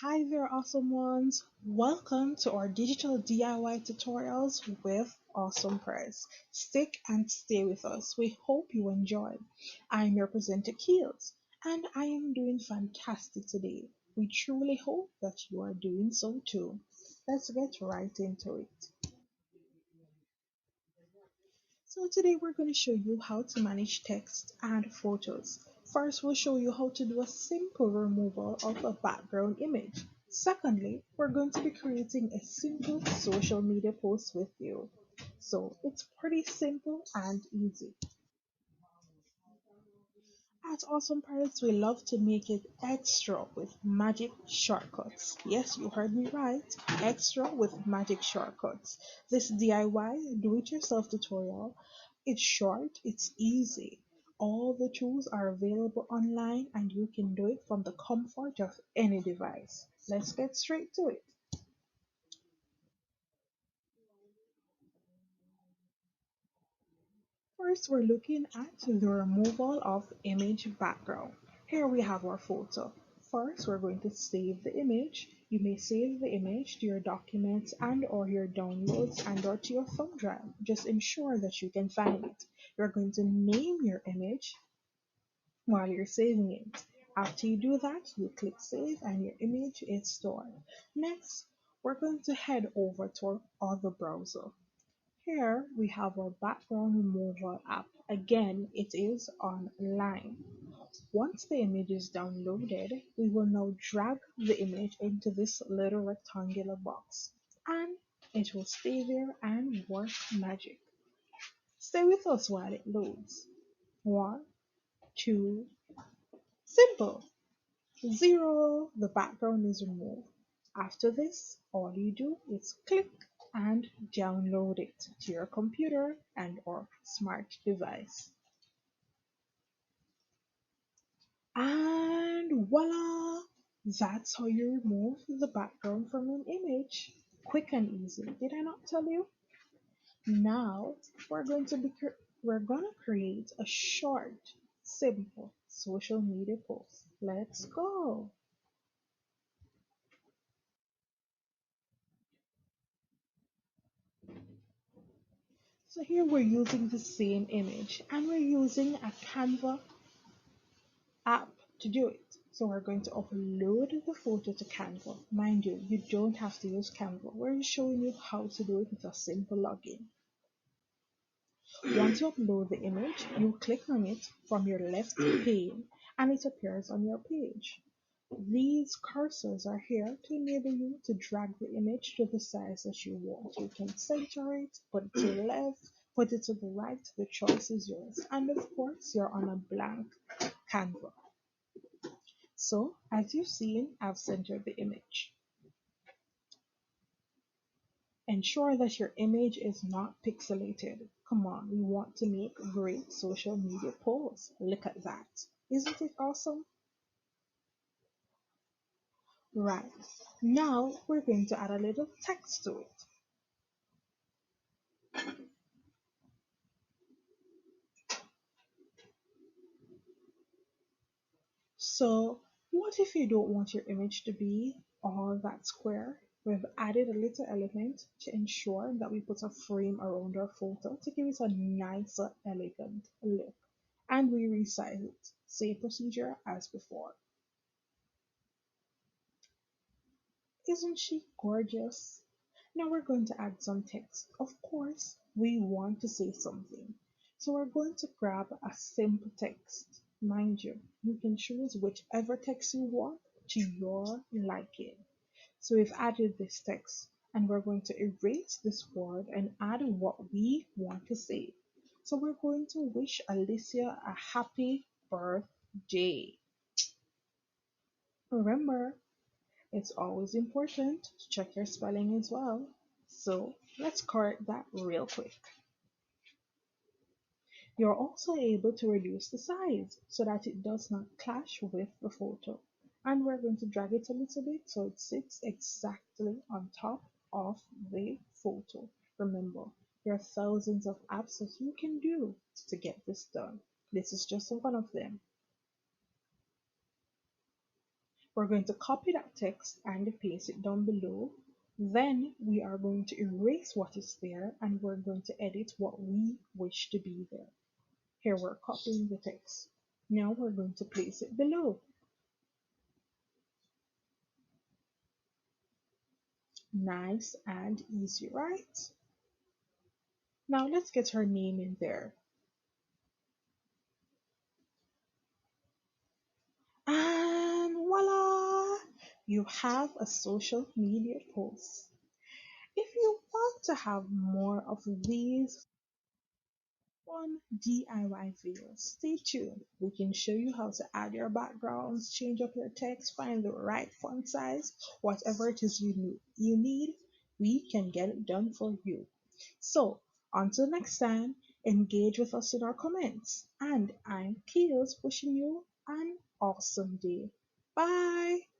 Hi there, awesome ones. Welcome to our digital DIY tutorials with Awesomeprez. Stick and stay with us. We hope you enjoy. I'm your presenter, Keelz, and I am doing fantastic today. We truly hope that you are doing so too. Let's get right into it. So today we're going to show you how to manage text and photos. First, we'll show you how to do a simple removal of a background image. Secondly, we're going to be creating a simple social media post with you. So it's pretty simple and easy. At Awesome Pirates, we love to make it extra with magic shortcuts. Yes, you heard me right. Extra with magic shortcuts. This DIY do-it-yourself tutorial, it's short, it's easy. All the tools are available online and you can do it from the comfort of any device. Let's get straight to it. First, we're looking at the removal of image background. Here we have our photo. First, we're going to save the image. You may save the image to your documents and or your downloads and or to your thumb drive. Just ensure that you can find it. You're going to name your image while you're saving it. After you do that, you click save and your image is stored. Next, we're going to head over to our other browser. Here we have our background removal app. Again, it is online. Once the image is downloaded, we will now drag the image into this little rectangular box and it will stay there and work magic. Stay with us while it loads. One, two, simple. Zero, the background is removed. After this, all you do is click and download it to your computer and or smart device. And voila! That's how you remove the background from an image. Quick and easy. Did I not tell you? Now we're gonna create a short, simple social media post. Let's go. So here we're using the same image and we're using a Canva app to do it. So we're going to upload the photo to Canva. Mind you, you don't have to use Canva. We're showing you how to do it with a simple login. Once you upload the image, you click on it from your left pane and it appears on your page. These cursors are here to enable you to drag the image to the size that you want. You can center it, put it to the left, put it to the right. The choice is yours. And of course, you're on a blank canvas. So, as you've seen, I've centered the image. Ensure that your image is not pixelated. Come on, we want to make great social media posts. Look at that. Isn't it awesome? Right. Now we're going to add a little text to it. So, what if you don't want your image to be all that square? We've added a little element to ensure that we put a frame around our photo to give it a nicer, elegant look. And we resize it. Same procedure as before. Isn't she gorgeous? Now we're going to add some text. Of course, we want to say something. So we're going to grab a simple text. Mind you, you can choose whichever text you want to your liking. So we've added this text and we're going to erase this word and add what we want to say. So we're going to wish Alicia a happy birthday. Remember, it's always important to check your spelling as well. So let's correct that real quick. You're also able to reduce the size so that it does not clash with the photo. And we're going to drag it a little bit so it sits exactly on top of the photo. Remember, there are thousands of apps that you can do to get this done. This is just one of them. We're going to copy that text and paste it down below. Then we are going to erase what is there and we're going to edit what we wish to be there. Here we're copying the text. Now we're going to place it below. Nice and easy, right? Now let's get her name in there. And voila! You have a social media post. If you want to have more of these fun DIY videos, stay tuned. We can show you how to add your backgrounds, change up your text, find the right font size, whatever it is you need, we can get it done for you. So, until next time, engage with us in our comments. And I'm Keelz wishing you an awesome day. Bye!